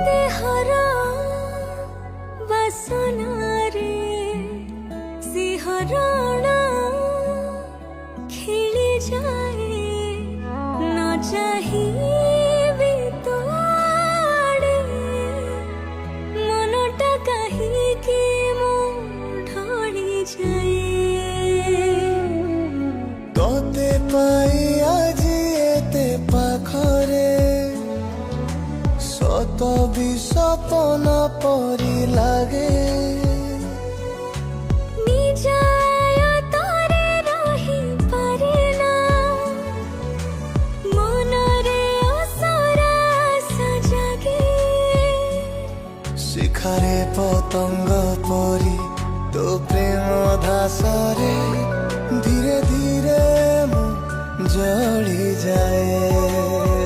There बासनारे सिहरण खेली जाए न चाहिए तो आड़े मनटा कहीं मो ढली जाए तोते पाई आज एते पाखरे सत भी सपन परी लागे शिखारे पतंग परी तो प्रेम धासरे धीरे धीरे मु जली जाए।